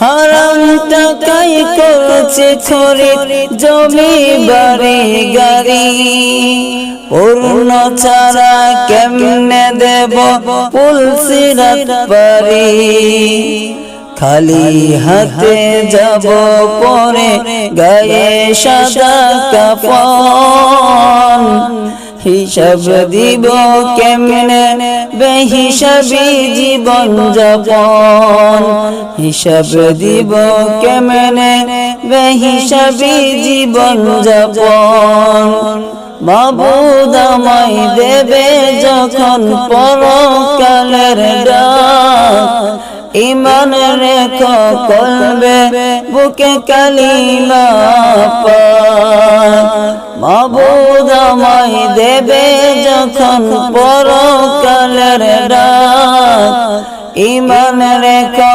হারাম টাকাই করছে খরিদ জমি বাড়ি গাড়ি, পূর্ণ ছাড়া কেমনে দেব পুলসিরাত পারি। খালি হাতে যাব পরে গায়ে সাদা কাফন, হিসাব দিব কেমনে বেহিসাবি জীবন যাপন, হিসাব দিব কেমনে বেহিসাবি জীবন যাপন। মাবুদ আমায় দেবে যখন পরকালের ডাক, ঈমান রেখো কলবে বুকে কালিমা পাক। মাবুদ আমায় দেবে যখন পরকালের ডাক, ঈমান রেখো